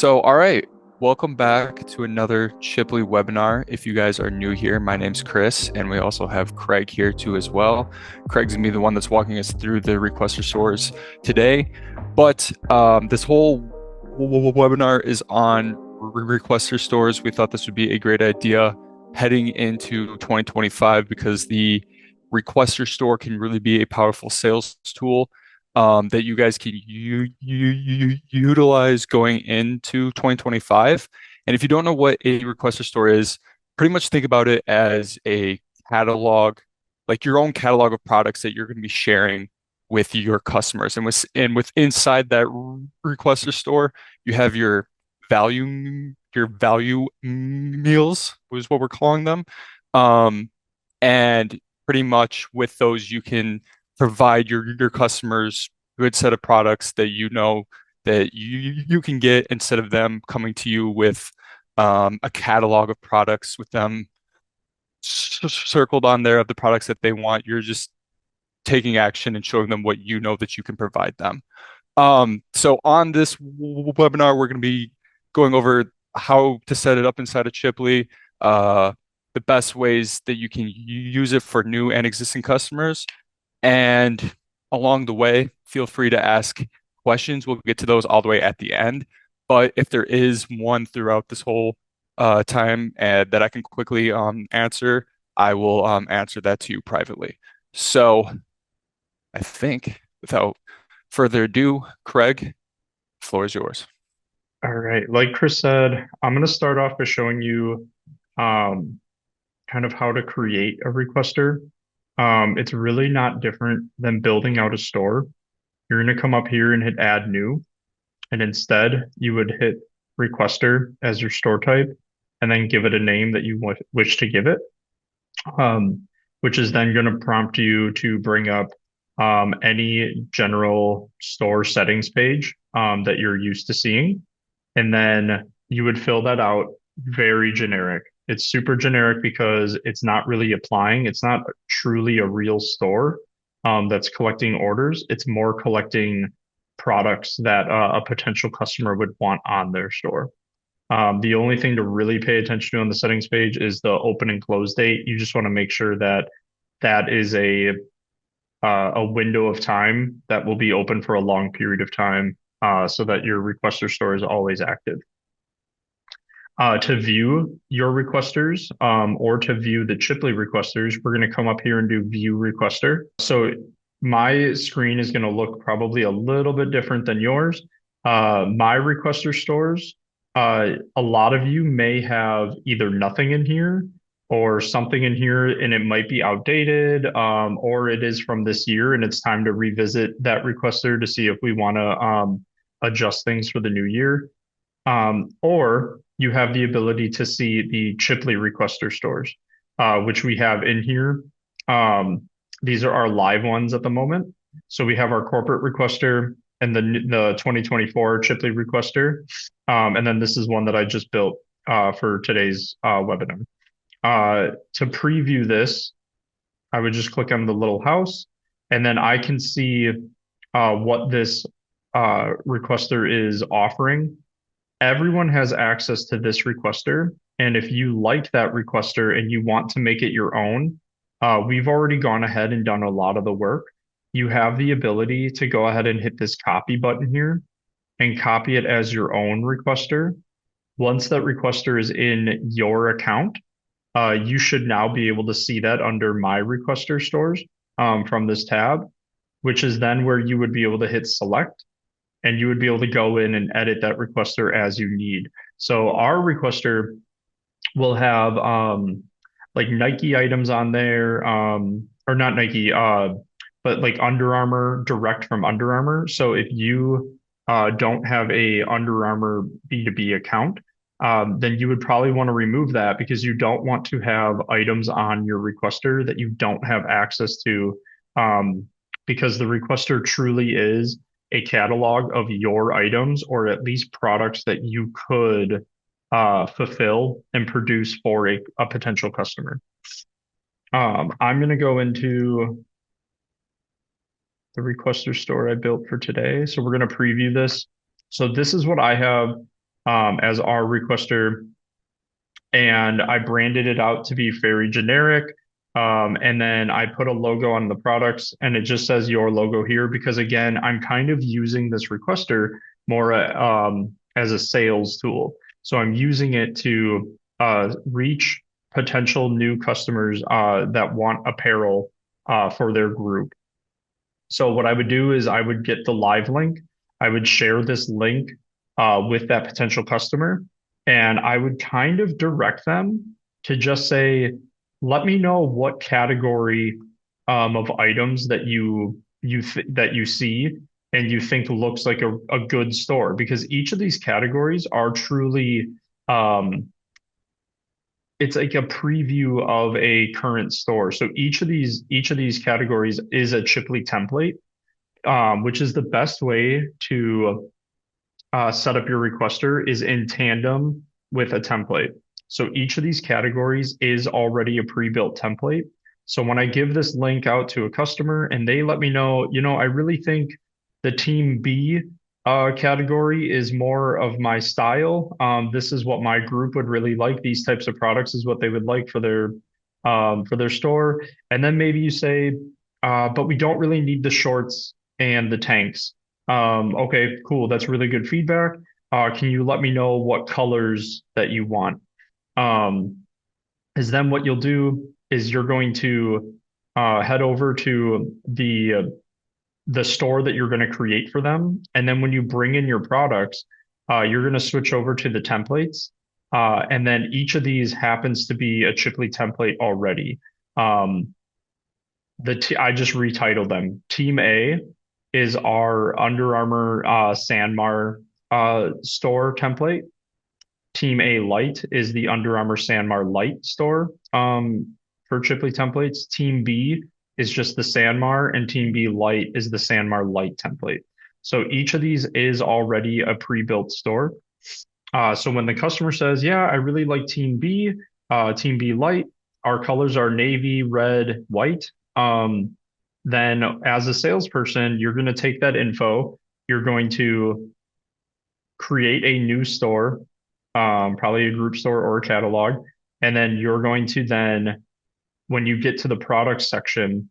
All right, welcome back to another Chipley webinar. If you guys are new here, my name's Chris, and we also have Craig here too as well. Craig's gonna be the one that's walking us through the Requestor stores today. But this whole webinar is on Requestor stores. We thought this would be a great idea heading into 2025 because the Requestor store can really be a powerful sales tool that you guys can utilize going into 2025. And if you don't know what a requester store is, pretty much think about it as a catalog, like your own catalog of products that you're going to be sharing with your customers. And with inside that requester store, you have your value meals, is what we're calling them. And pretty much with those, you can provide your customers good set of products that you know that you can get instead of them coming to you with a catalog of products with them circled on there of the products that they want. You're just taking action and showing them what you know that you can provide them. So on this webinar, we're going to be going over how to set it up inside of Chipley, the best ways that you can use it for new and existing customers. And along the way, feel free to ask questions. We'll get to those all the way at the end. But if there is one throughout this whole time that I can quickly answer, I will answer that to you privately. So I think without further ado, Craig, the floor is yours. All right. Like Chris said, I'm going to start off by showing you um, kind of how to create a requester. It's really not different than building out a store. You're going to come up here and hit add new, and instead you would hit requester as your store type and then give it a name that you wish to give it, um, which is then going to prompt you to bring up any general store settings page that you're used to seeing. And then you would fill that out very generic. It's super generic because it's not really applying. It's not truly a real store that's collecting orders. It's more collecting products that a potential customer would want on their store. The only thing to really pay attention to on the settings page is the open and close date. You just want to make sure that that is a window of time that will be open for a long period of time, so that your requester store is always active. To view your requesters, or to view the Chipley requesters, we're going to come up here and do view requester. So my screen is going to look probably a little bit different than yours. My requester stores, a lot of you may have either nothing in here or something in here and it might be outdated, or it is from this year and it's time to revisit that requester to see if we want to adjust things for the new year. Or you have the ability to see the Chipley Requester stores, which we have in here. These are our live ones at the moment. So we have our corporate requester and the 2024 Chipley Requester. And then this is one that I just built for today's webinar. To preview this, I would just click on the little house, and then I can see what this requester is offering. Everyone has access to this requester. And if you liked that requester and you want to make it your own, we've already gone ahead and done a lot of the work. You have the ability to go ahead and hit this copy button here and copy it as your own requester. Once that requester is in your account, you should now be able to see that under My Requester Stores, from this tab, which is then where you would be able to hit select and you would be able to go in and edit that requester as you need. So our requester will have like Nike items on there, or not Nike, but like Under Armour, direct from Under Armour. So if you don't have a Under Armour B2B account, then you would probably want to remove that because you don't want to have items on your requester that you don't have access to, because the requester truly is a catalog of your items or at least products that you could fulfill and produce for a potential customer. I'm going to go into the Requestor store I built for today. So we're going to preview this. So this is what I have as our requester, and I branded it out to be very generic. And then I put a logo on the products, and it just says your logo here because again, I'm kind of using this requester more as a sales tool. So I'm using it to reach potential new customers that want apparel for their group. So what I would do is I would get the live link. I would share this link with that potential customer, and I would kind of direct them to just say, "Let me know what category of items that that you see and you think looks like a good store," because each of these categories are truly um, it's like a preview of a current store. So each of these categories is a Chipley template, which is the best way to set up your requester is in tandem with a template. So each of these categories is already a pre-built template. So when I give this link out to a customer and they let me know, I really think the team B category is more of my style. This is what my group would really like. These types of products is what they would like for their store. And then maybe you say, but we don't really need the shorts and the tanks. Okay, cool. That's really good feedback. Can you let me know what colors that you want? Um, is then what you'll do is you're going to head over to the store that you're going to create for them, and then when you bring in your products, you're going to switch over to the templates, and then each of these happens to be a Chipley template already. Um, I just retitled them. Team A is our Under Armour Sanmar store template. Team A Light is the Under Armour Sanmar Light store for Chipley templates. Team B is just the Sanmar, and Team B Light is the Sanmar Light template. So each of these is already a pre-built store. So when the customer says, "Yeah, I really like Team B Light, our colors are navy, red, white," then as a salesperson, you're going to take that info, you're going to create a new store, probably a group store or a catalog, and then you're going to then, when you get to the product section,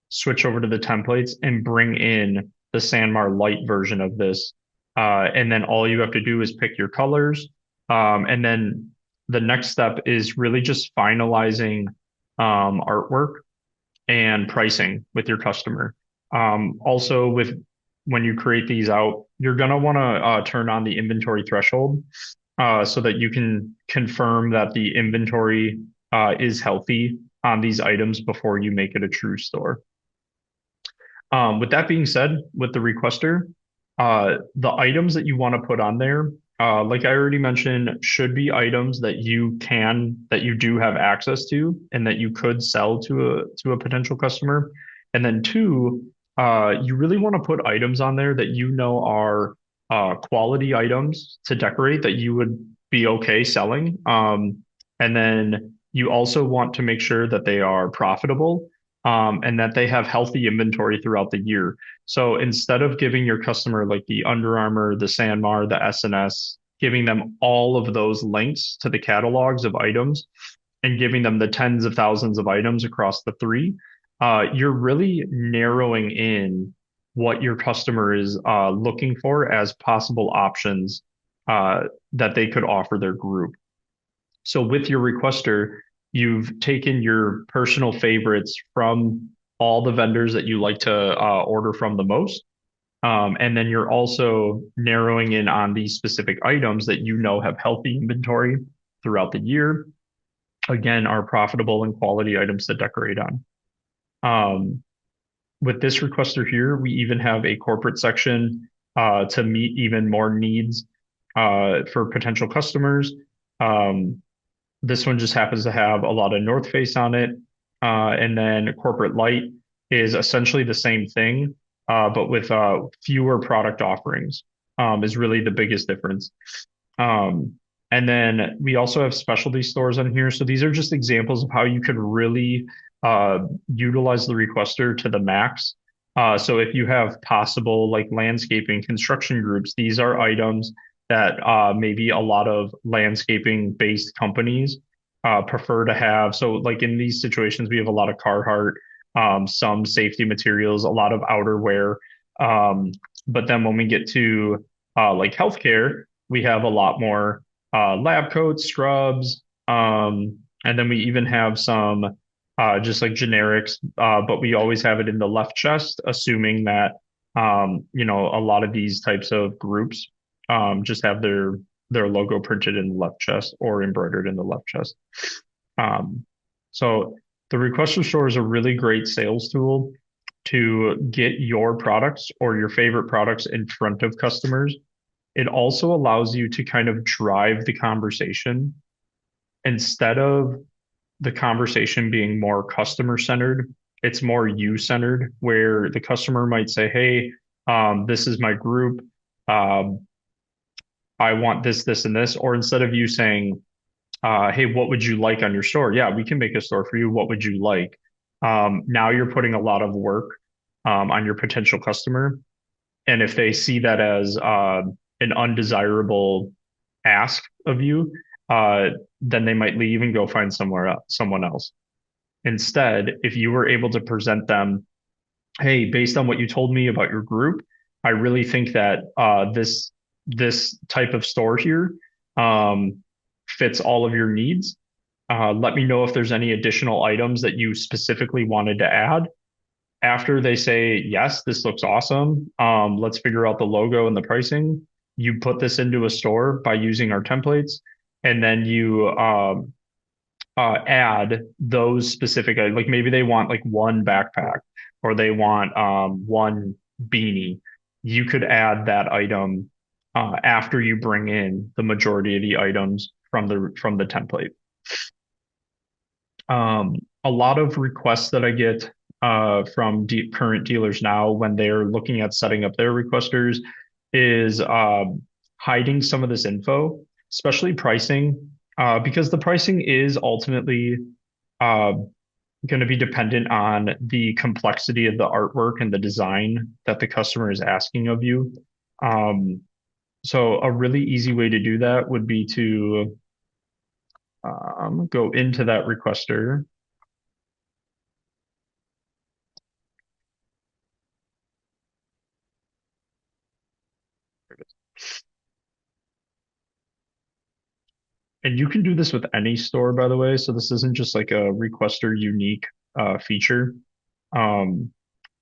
switch over to the templates and bring in the Sanmar Light version of this. And then all you have to do is pick your colors. And then the next step is really just finalizing artwork and pricing with your customer. Also, with when you create these out, you're going to want to turn on the inventory threshold so that you can confirm that the inventory is healthy on these items before you make it a true store. With that being said, with the requester, the items that you want to put on there, like I already mentioned, should be items that that you do have access to, and that you could sell to a potential customer. And then two, you really want to put items on there that you know are quality items to decorate that you would be okay selling. And then you also want to make sure that they are profitable and that they have healthy inventory throughout the year. So instead of giving your customer like the Under Armour, the Sanmar, the SNS, giving them all of those links to the catalogs of items and giving them the tens of thousands of items across the three, you're really narrowing in what your customer is looking for as possible options that they could offer their group. So with your requester, you've taken your personal favorites from all the vendors that you like to order from the most. And then you're also narrowing in on these specific items that you know have healthy inventory throughout the year. Again, are profitable and quality items to decorate on. Um, with this requester here, we even have a corporate section to meet even more needs for potential customers. Um, This one just happens to have a lot of North Face on it. And then Corporate Light is essentially the same thing, but with fewer product offerings, is really the biggest difference. Um, and then we also have specialty stores on here. So these are just examples of how you could really utilize the requester to the max. So if you have possible like landscaping, construction groups, these are items that maybe a lot of landscaping based companies prefer to have. So, like in these situations, we have a lot of Carhartt, some safety materials, a lot of outerwear. Um, but then when we get to like healthcare, we have a lot more lab coats, scrubs, and then we even have some just like generics, but we always have it in the left chest, assuming that a lot of these types of groups just have their logo printed in the left chest or embroidered in the left chest. Um, so the Requestor Store is a really great sales tool to get your products or your favorite products in front of customers. It also allows you to kind of drive the conversation instead of the conversation being more customer centered. It's more you centered, where the customer might say, "Hey, this is my group. Um, I want this, this, and this." Or instead of you saying, "Hey, what would you like on your store?" Yeah, we can make a store for you. What would you like? Now you're putting a lot of work on your potential customer. And if they see that as an undesirable ask of you, uh, then they might leave and go find someone else. Instead, if you were able to present them, hey, based on what you told me about your group, I really think that this type of store here um, fits all of your needs. Let me know if there's any additional items that you specifically wanted to add. After they say, yes, this looks awesome, let's figure out the logo and the pricing. You put this into a store by using our templates, and then you add those specific, like maybe they want like one backpack or they want one beanie. You could add that item after you bring in the majority of the items from the template. A lot of requests that I get from current dealers now when they're looking at setting up their requesters is hiding some of this info, especially pricing, because the pricing is ultimately uh, going to be dependent on the complexity of the artwork and the design that the customer is asking of you. Um, so a really easy way to do that would be to go into that requester. And you can do this with any store, by the way. So this isn't just like a Requester unique feature. Um,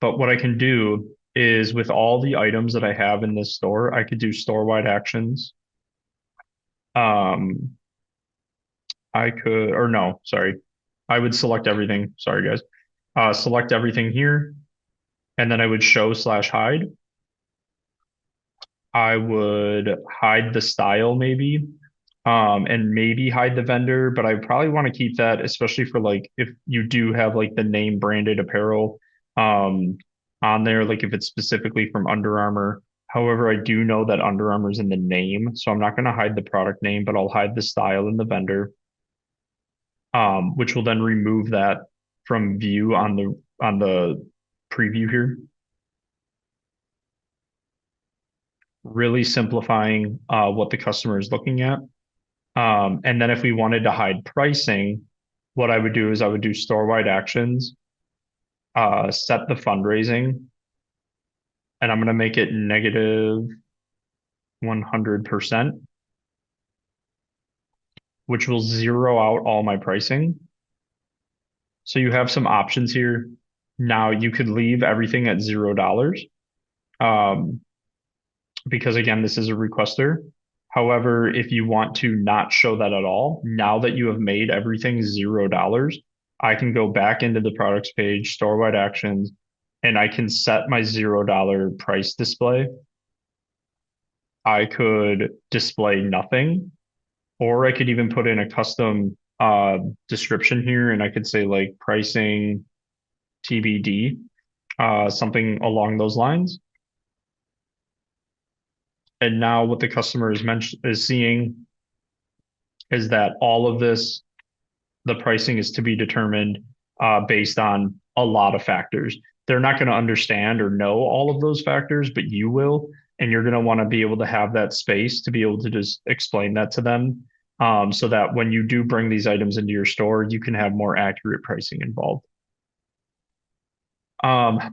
but what I can do is with all the items that I have in this store, I could do store-wide actions. Um, I could, or no, sorry. I would select everything. Sorry, guys. Select everything here, and then I would show slash hide. I would hide the style maybe, and maybe hide the vendor, but I probably want to keep that, especially for like if you do have like the name branded apparel um, on there, like if it's specifically from Under Armour. However, I do know that Under Armour is in the name, so I'm not going to hide the product name, but I'll hide the style and the vendor, which will then remove that from view on the preview here. Really simplifying what the customer is looking at. And then if we wanted to hide pricing, what I would do is I would do store-wide actions, set the fundraising, and I'm going to make it negative 100%, which will zero out all my pricing. So you have some options here. Now you could leave everything at $0, um, because again, this is a requester. However, if you want to not show that at all, now that you have made everything $0, I can go back into the products page, store-wide actions, and I can set my $0 price display. I could display nothing, or I could even put in a custom description here, and I could say like pricing TBD, something along those lines. And now what the customer is seeing is that all of this, the pricing is to be determined based on a lot of factors. They're not going to understand or know all of those factors, but you will. And you're going to want to be able to have that space to be able to just explain that to them, so that when you do bring these items into your store, you can have more accurate pricing involved.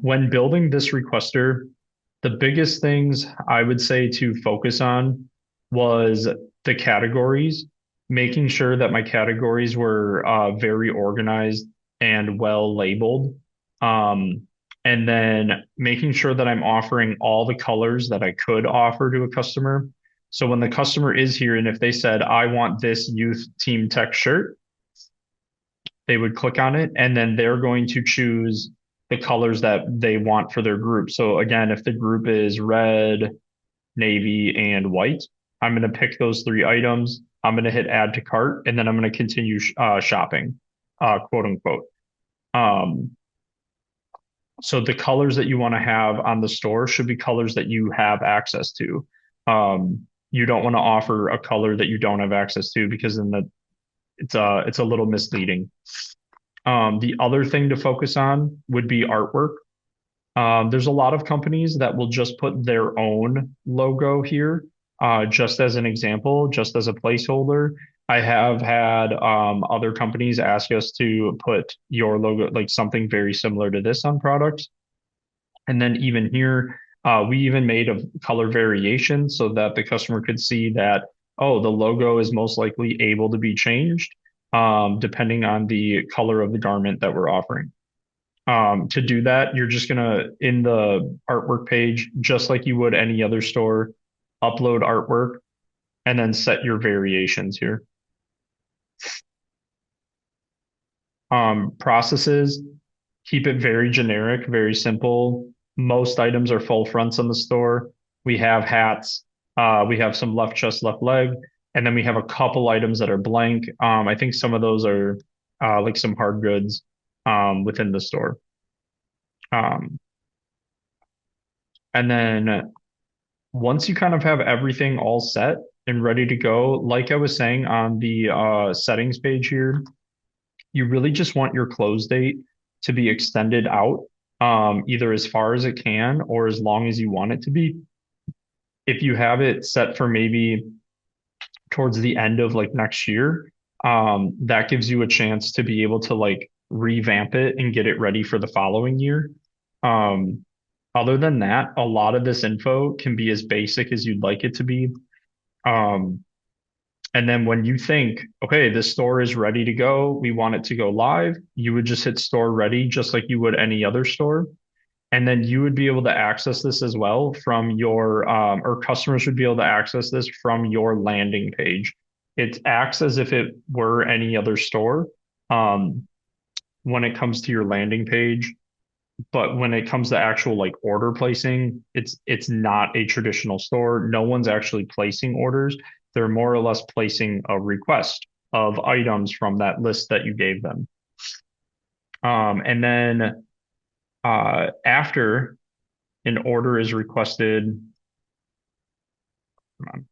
When building this requester, the biggest things I would say to focus on was the categories, making sure that my categories were very organized and well labeled. Um, and then making sure that I'm offering all the colors that I could offer to a customer. So when the customer is here, and if they said, I want this youth team tech shirt, they would click on it and then they're going to choose the colors that they want for their group. So again, if the group is red, navy, and white, I'm going to pick those three items. I'm going to hit add to cart and then I'm going to continue shopping, quote unquote. Um, so the colors that you want to have on the store should be colors that you have access to. You don't want to offer a color that you don't have access to because then it's a little misleading. The other thing to focus on would be artwork. There's a lot of companies that will just put their own logo here, just as an example, just as a placeholder. I have had other companies ask us to put your logo, like something very similar to this on products. And then even here, we even made a color variation so that the customer could see that, oh, the logo is most likely able to be changed depending on the color of the garment that we're offering. To do that, you're just gonna, in the artwork page, just like you would any other store, upload artwork and then set your variations here. Processes, keep it very generic, very simple. Most items are full fronts on the store. We have hats, we have some left chest, left leg, and then we have a couple items that are blank. I think some of those are like some hard goods within the store. Um, and then once you kind of have everything all set and ready to go, like I was saying on the settings page here, you really just want your close date to be extended out, either as far as it can or as long as you want it to be. If you have it set for maybe towards the end of like next year, that gives you a chance to be able to like revamp it and get it ready for the following year. Um, Other than that, a lot of this info can be as basic as you'd like it to be. Um, and then when you think, okay, this store is ready to go, we want it to go live, you would just hit store ready, just like you would any other store. And then you would be able to access this as well from your, or customers would be able to access this from your landing page. It acts as if it were any other store um, when it comes to your landing page. But when it comes to actual like order placing, it's not a traditional store. No one's actually placing orders. They're more or less placing a request of items from that list that you gave them. And then after an order is requested, come on,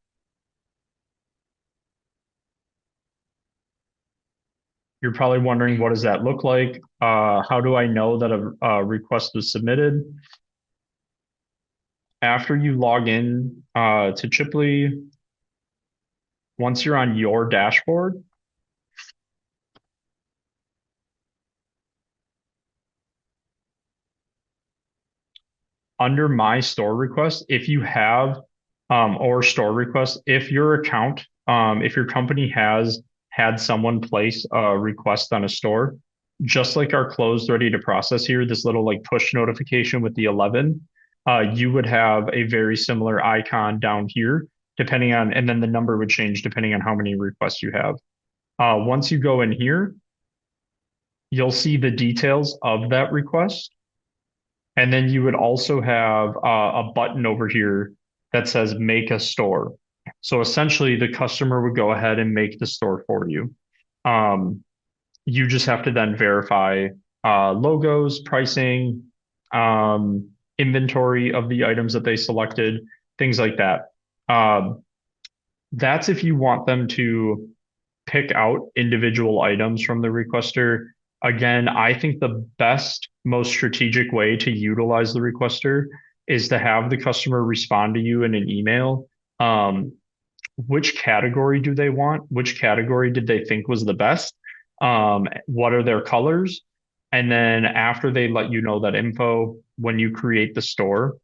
you're probably wondering what does that look like? How do I know that a request was submitted? After you log in to Chipley, once you're on your dashboard, under my store request, if you have or store request, if your account, if your company has had someone place a request on a store, just like our closed ready to process here, this little like push notification with the 11, you would have a very similar icon down here, depending on, and then the number would change depending on how many requests you have. Once you go in here, you'll see the details of that request. And then you would also have a button over here that says make a store. So essentially, the customer would go ahead and make the store for you. Um, you just have to then verify logos, pricing, inventory of the items that they selected, things like that. Um, that's if you want them to pick out individual items from the requester. Again, I think the best, most strategic way to utilize the requester is to have the customer respond to you in an email. Um, which category do they want? Which category did they think was the best? What are their colors? And then after they let you know that info, when you create the store,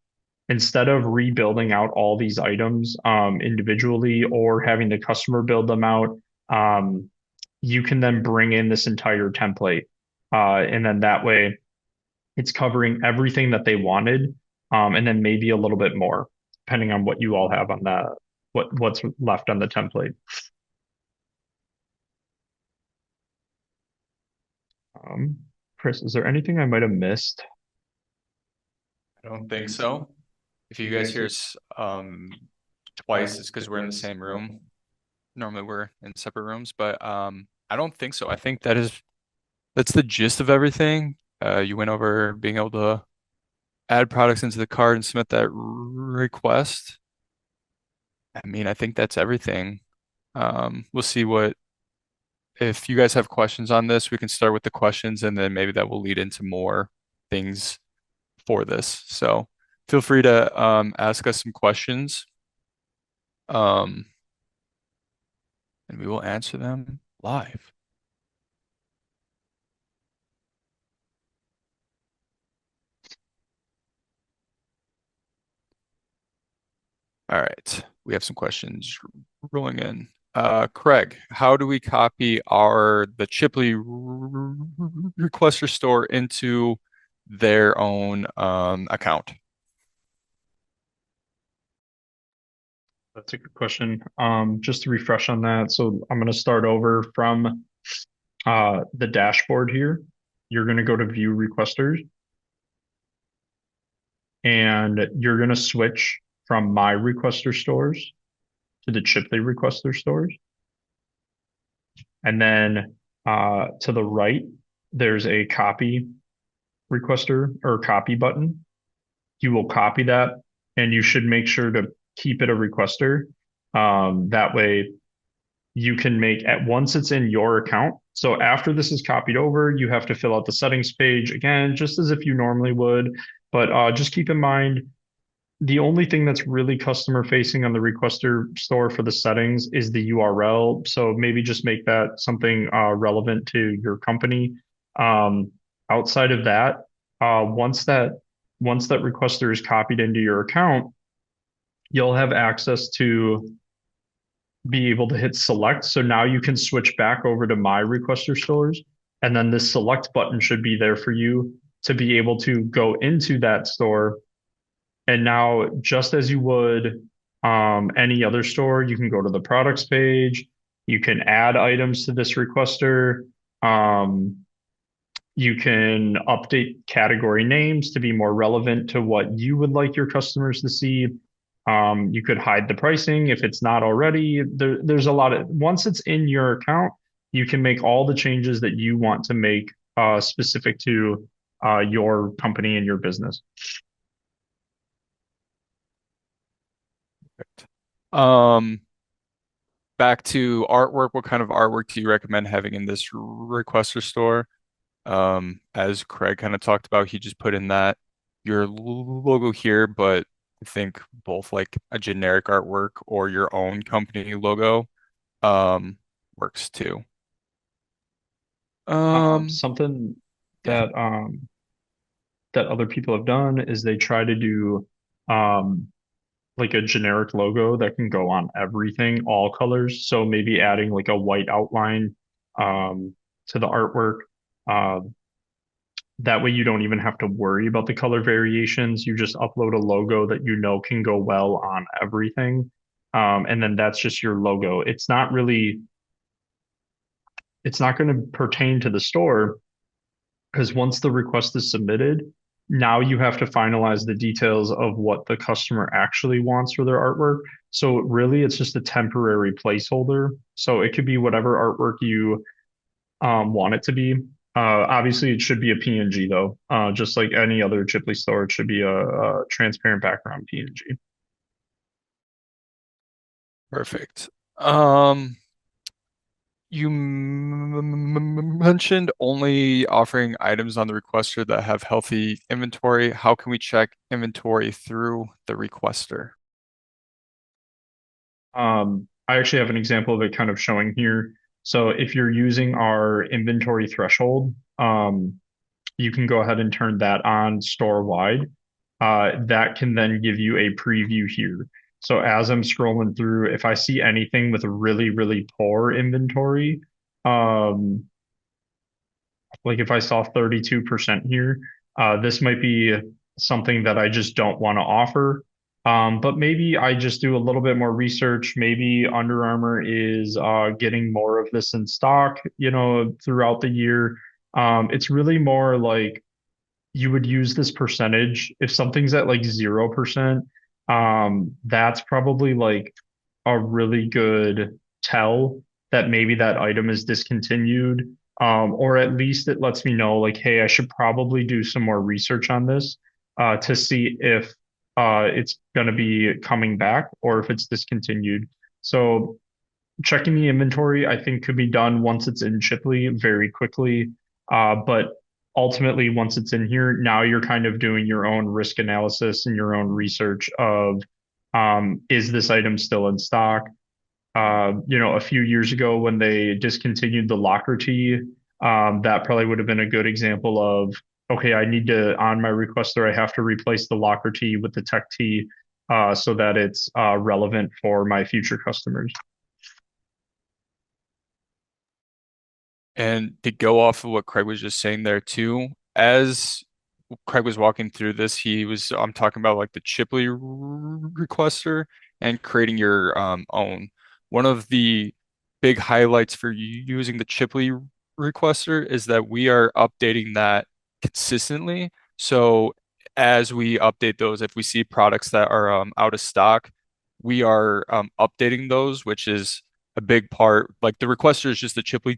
instead of rebuilding out all these items individually or having the customer build them out, um, you can then bring in this entire template. And then that way it's covering everything that they wanted, and then maybe a little bit more, depending on what you all have on the what's left on the template. Um, Chris, is there anything I might have missed? I don't think so. If you guys hear us twice, it's because we're in the same room. Normally we're in separate rooms, but I don't think so. I think that's the gist of everything. You went over being able to add products into the cart and submit that request. I mean, I think that's everything. We'll see what if you guys have questions on this, we can start with the questions and then maybe that will lead into more things for this. So feel free to ask us some questions. Um, and we will answer them live. All right. We have some questions rolling in. Craig, how do we copy the Chipley Requestor Store into their own account? That's a good question. Just to refresh on that, so I'm going to start over from the dashboard here. You're going to go to View Requesters, and you're going to switch from My Requester Stores to the Chipley Requester Stores. And then to the right, there's a copy requester or copy button. You will copy that and you should make sure to keep it a requester. That way you can make at once it's in your account. So after this is copied over, you have to fill out the settings page again, just as if you normally would. But just keep in mind the only thing that's really customer facing on the Requester store for the settings is the URL. So maybe just make that something relevant to your company. Um, outside of that, once that Requester is copied into your account, you'll have access to be able to hit select. So now you can switch back over to my Requester stores, and then this select button should be there for you to be able to go into that store and now, just as you would any other store, you can go to the products page. You can add items to this requester. Um, you can update category names to be more relevant to what you would like your customers to see. You could hide the pricing if it's not already. There's a lot of, once it's in your account, you can make all the changes that you want to make specific to your company and your business. Um, Back to artwork. What kind of artwork do you recommend having in this Requester store? As Craig kind of talked about, he just put in that your logo here, but I think both like a generic artwork or your own company logo um works too. Um, Something yeah. that that other people have done is they try to do um, like a generic logo that can go on everything, all colors. So maybe adding like a white outline um, to the artwork. Uh, that way you don't even have to worry about the color variations. You just upload a logo that you know can go well on everything. And then that's just your logo. It's not going to pertain to the store because once the request is submitted, now you have to finalize the details of what the customer actually wants for their artwork. So really, it's just a temporary placeholder. So it could be whatever artwork you want it to be. Obviously, it should be a PNG though. Just like any other Chipley store, it should be a transparent background PNG. Perfect. Um, You mentioned only offering items on the requester that have healthy inventory. How can we check inventory through the requester? I actually have an example of it kind of showing here. So if you're using our inventory threshold, you can go ahead and turn that on store wide. That can then give you a preview here. So as I'm scrolling through, if I see anything with a really, really poor inventory, um, like if I saw 32% here, this might be something that I just don't want to offer. But maybe I just do a little bit more research. Maybe Under Armour is getting more of this in stock, throughout the year. It's really more like you would use this percentage. If something's at like 0%, that's probably like a really good tell that maybe that item is discontinued. Or at least it lets me know like, hey, I should probably do some more research on this to see if it's going to be coming back or if it's discontinued. So checking the inventory, I think, could be done once it's in Shipley very quickly. But ultimately, once it's in here, now you're kind of doing your own risk analysis and your own research of is this item still in stock? A few years ago when they discontinued the locker tee, that probably would have been a good example of, okay, I need to, on my requester, I have to replace the locker tee with the tech tee so that it's relevant for my future customers. And to go off of what Craig was just saying there too, as Craig was walking through this, I'm talking about like the Chipley requester and creating your own. One of the big highlights for using the Chipley requester is that we are updating that consistently. So as we update those, if we see products that are out of stock, we are updating those, which is a big part. Like the requester is just the Chipley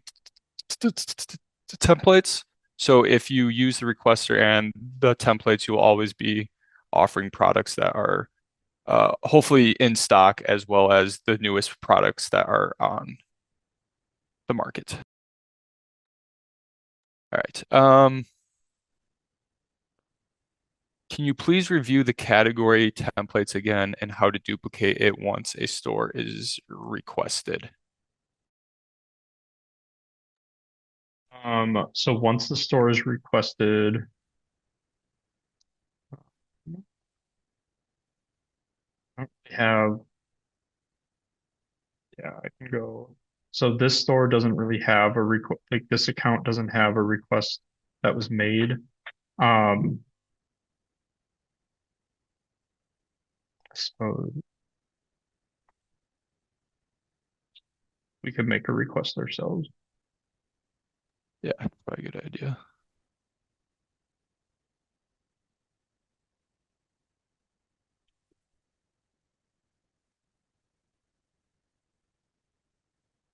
templates. So if you use the requester and the templates, you'll always be offering products that are hopefully in stock as well as the newest products that are on the market. All right. Can you please review the category templates again and how to duplicate it once a store is requested? So once the store is requested, I have, yeah, I can go. So this store doesn't really have a request, like this account doesn't have a request that was made. Um, so we could make a request ourselves. Yeah, probably a good idea.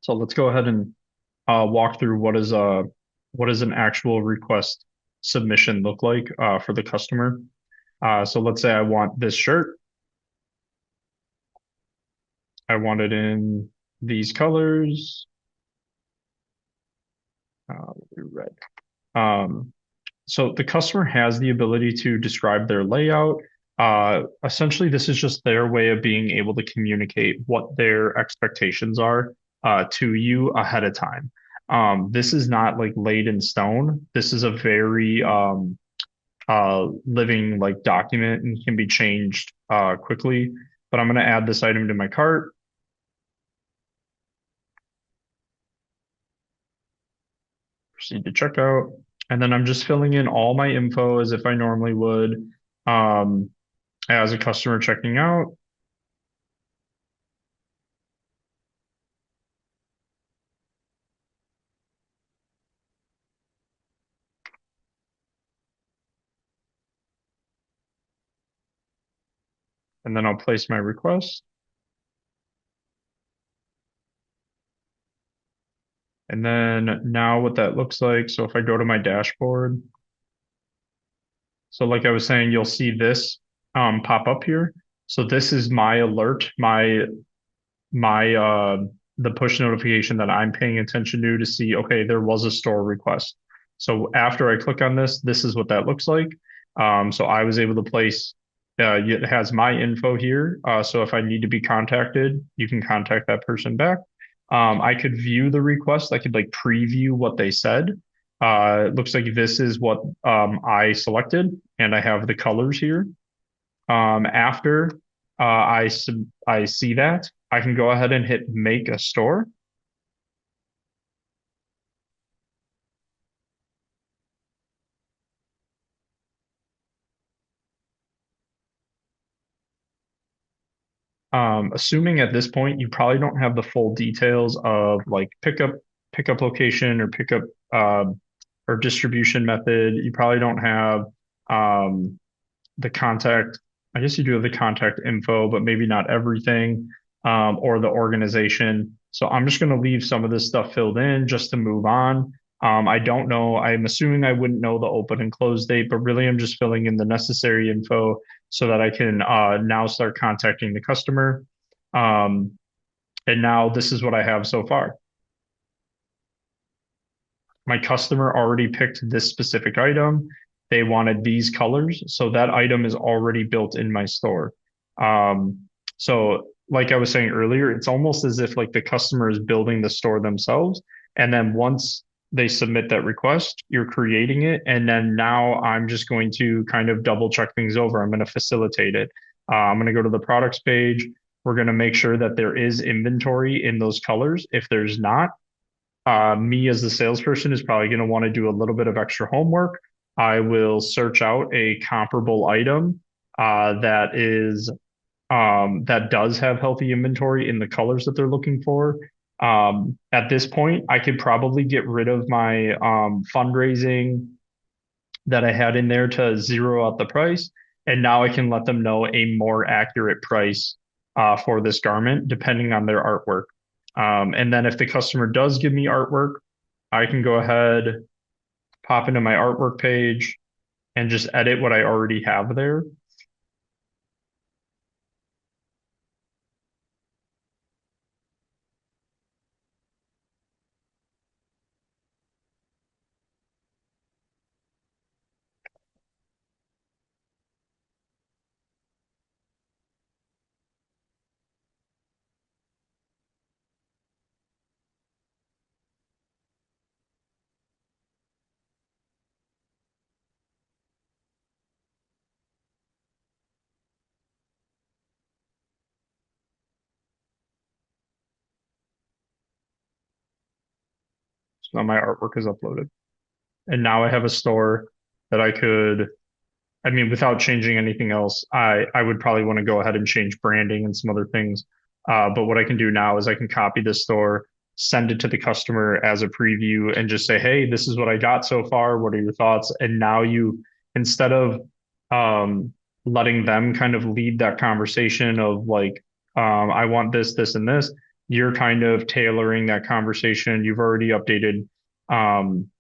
So let's go ahead and walk through what does an actual request submission look like for the customer. So let's say I want this shirt. I want it in these colors, red. Um, so the customer has the ability to describe their layout. Essentially, this is just their way of being able to communicate what their expectations are to you ahead of time. This is not like laid in stone. This is a very living like document and can be changed quickly. But I'm going to add this item to my cart. Proceed to checkout. And then I'm just filling in all my info as if I normally would um, as a customer checking out. And then I'll place my request. And then now what that looks like. So if I go to my dashboard, so like I was saying, you'll see this pop up here. So this is my alert, my the push notification that I'm paying attention to see, okay, there was a store request. So after I click on this, this is what that looks like. So I was able to place, it has my info here. So if I need to be contacted, you can contact that person back. I could view the request. I could like preview what they said. It looks like this is what I selected, and I have the colors here. After I see that, I can go ahead and hit make a store. Assuming at this point you probably don't have the full details of like pickup location or pickup uh, or distribution method. You probably don't have um, the contact. I guess you do have the contact info, but maybe not everything, or the organization. So I'm just going to leave some of this stuff filled in just to move on. I don't know. I'm assuming I wouldn't know the open and close date, but really I'm just filling in the necessary info so that I can now start contacting the customer. Um, and now this is what I have so far. My customer already picked this specific item. They wanted these colors. So that item is already built in my store. Um, so like I was saying earlier, it's almost as if like the customer is building the store themselves. And then once they submit that request, you're creating it. And then now I'm just going to kind of double check things over. I'm going to facilitate it. I'm going to go to the products page. We're going to make sure that there is inventory in those colors. If there's not, me as the salesperson is probably going to want to do a little bit of extra homework. I will search out a comparable item that does have healthy inventory in the colors that they're looking for. At this point, I could probably get rid of my fundraising that I had in there to zero out the price, and now I can let them know a more accurate price for this garment depending on their artwork. And then if the customer does give me artwork, I can go ahead, pop into my artwork page, and just edit what I already have there. So now my artwork is uploaded. And now I have a store that I mean, without changing anything else, I would probably want to go ahead and change branding and some other things. But what I can do now is I can copy this store, send it to the customer as a preview, and just say, "Hey, this is what I got so far. What are your thoughts?" And now instead of um, letting them kind of lead that conversation of like, "I want this, this, and this," you're kind of tailoring that conversation. You've already updated um,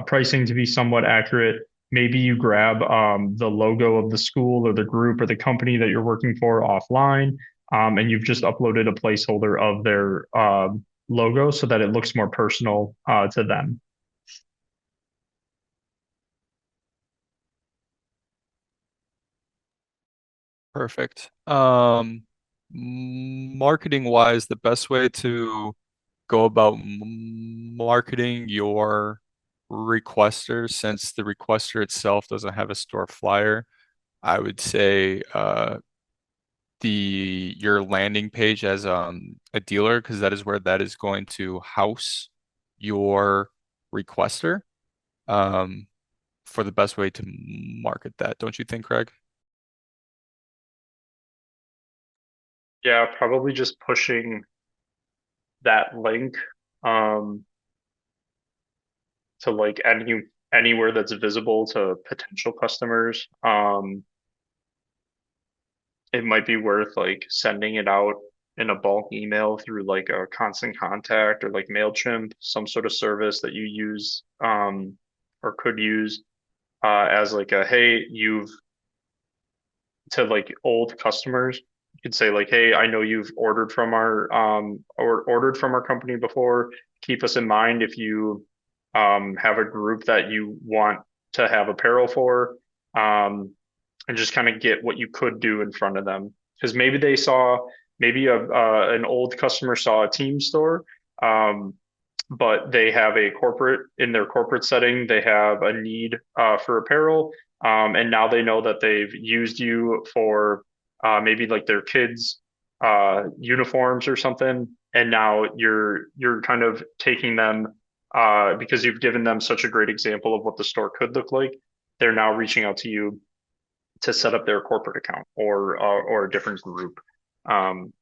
pricing to be somewhat accurate. Maybe you grab the logo of the school or the group or the company that you're working for offline, and you've just uploaded a placeholder of their logo so that it looks more personal to them. Perfect. Marketing wise, the best way to go about marketing your requester, since the requester itself doesn't have a store flyer, I would say the your landing page as a dealer, because that is where that is going to house your requester um, for the best way to market that. Don't you think, Craig? Yeah, probably just pushing that link um, to like anywhere that's visible to potential customers. It might be worth like sending it out in a bulk email through like a constant contact or like MailChimp, some sort of service that you use or could use as like a hey, you've to like old customers. You could say like, hey, I know you've ordered from our or ordered from our company before. Keep us in mind if you have a group that you want to have apparel for, and just kind of get what you could do in front of them. Because maybe they saw, maybe an old customer saw a team store, um, but they have a corporate in their corporate setting, they have a need for apparel. And now they know that they've used you for maybe like their kids' uniforms or something. And now you're kind of taking them because you've given them such a great example of what the store could look like. They're now reaching out to you to set up their corporate account or a different group. Um,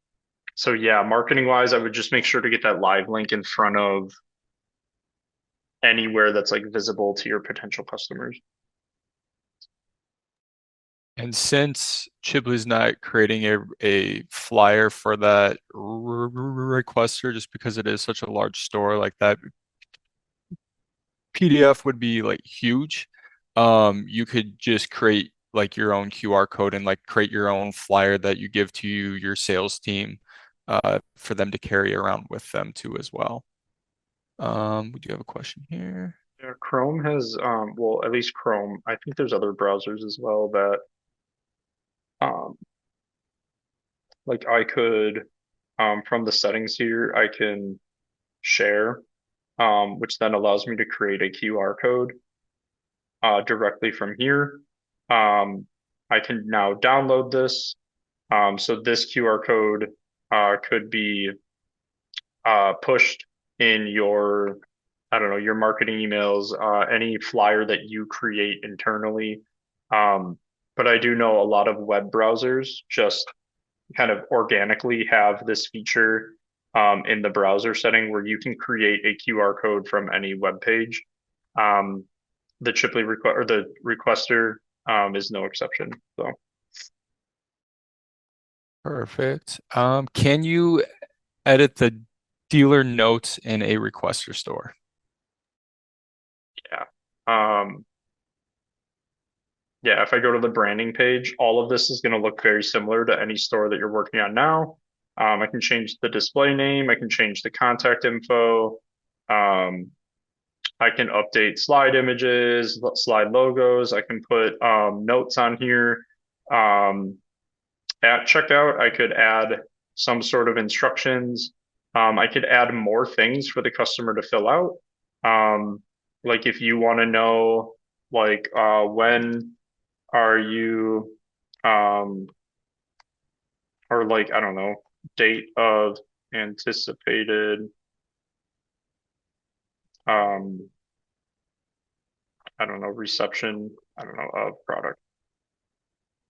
so yeah, marketing wise, I would just make sure to get that live link in front of anywhere that's like visible to your potential customers. And since Chibley's not creating a flyer for that requester, just because it is such a large store, like that PDF would be like huge. You could just create like your own QR code and like create your own flyer that you give to your sales team for them to carry around with them too as well. We do have a question here. Yeah, Chrome has, well, at least Chrome. I think there's other browsers as well that, um, like I could, from the settings here, I can share, which then allows me to create a QR code, directly from here. Um, I can now download this. So this QR code, could be, pushed in your, I don't know, your marketing emails, any flyer that you create internally. Um, but I do know a lot of web browsers just kind of organically have this feature in the browser setting where you can create a QR code from any web page. Um, the Chipley request or the requester is no exception. So Perfect. Can you edit the dealer notes in a Requestor store? yeah. Um, Yeah, if I go to the branding page, all of this is going to look very similar to any store that you're working on now. I can change the display name. I can change the contact info. Um, I can update slide images, slide logos. I can put notes on here. Um, at checkout, I could add some sort of instructions. I could add more things for the customer to fill out. Um, like if you want to know, like when are you, um, or like, I don't know, date of anticipated, um, I don't know, reception, I don't know, of product.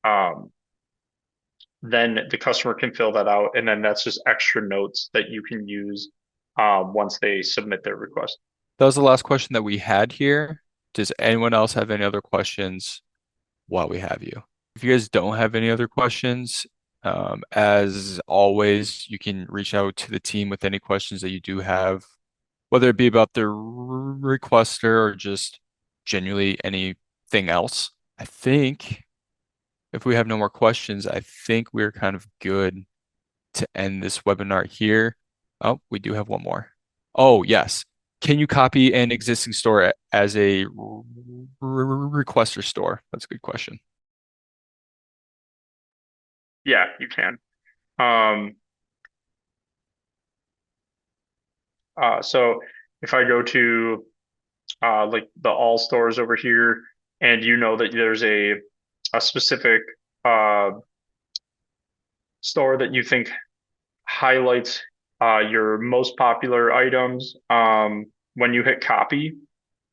Um, then the customer can fill that out, and then that's just extra notes that you can use once they submit their request. That was the last question that we had here. Does anyone else have any other questions while we have you? If you guys don't have any other questions, as always, you can reach out to the team with any questions that you do have, whether it be about the requester or just genuinely anything else. I think if we have no more questions, I think we're kind of good to end this webinar here. Oh, we do have one more. Oh, yes. Can you copy an existing store as a requester store? That's a good question. Yeah, you can. Um, so if I go to like the all stores over here, and you know that there's a specific uh, store that you think highlights your most popular items. When you hit copy,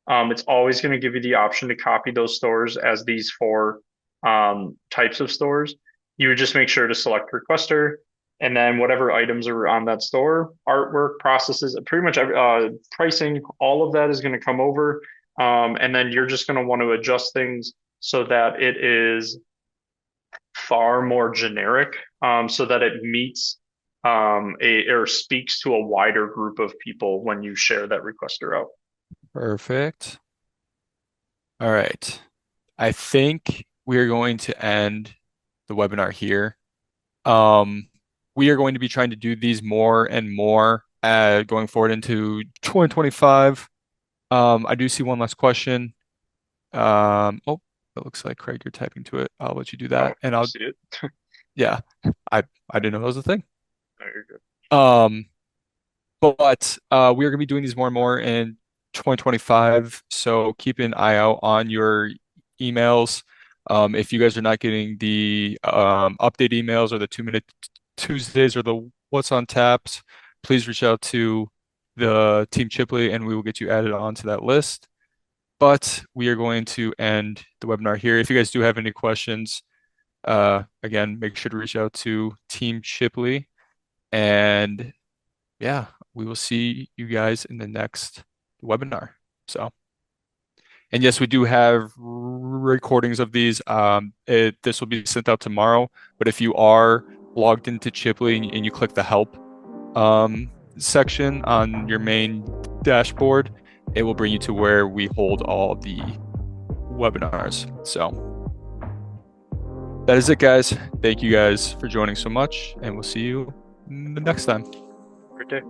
it's always going to give you the option to copy those stores as these four types of stores. You would just make sure to select requester, and then whatever items are on that store, artwork, processes, pretty much pricing, all of that is going to come over. And then you're just going to want to adjust things so that it is far more generic, so that it meets a or speaks to a wider group of people when you share that requester out. Perfect. All right. I think we're going to end the webinar here. Um, we are going to be trying to do these more and more going forward into 2025. I do see one last question. Oh, it looks like Craig, you're typing to it. I'll let you do Oh, that, and you I'll see it? yeah, I didn't know that was a thing. No, you're good. Um, but we are going to be doing these more and more in 2025. So keep an eye out on your emails. If you guys are not getting the update emails or the 2 minute Tuesdays or the what's on taps, please reach out to the Team Chipley and we will get you added onto that list. But we are going to end the webinar here. If you guys do have any questions, again, make sure to reach out to Team Chipley. And yeah, we will see you guys in the next webinar. So, and yes, we do have recordings of these. This will be sent out tomorrow. But if you are logged into Chipley and you click the help section on your main dashboard, it will bring you to where we hold all the webinars. So that is it, guys. Thank you guys for joining so much, and we'll see you next time. Great day.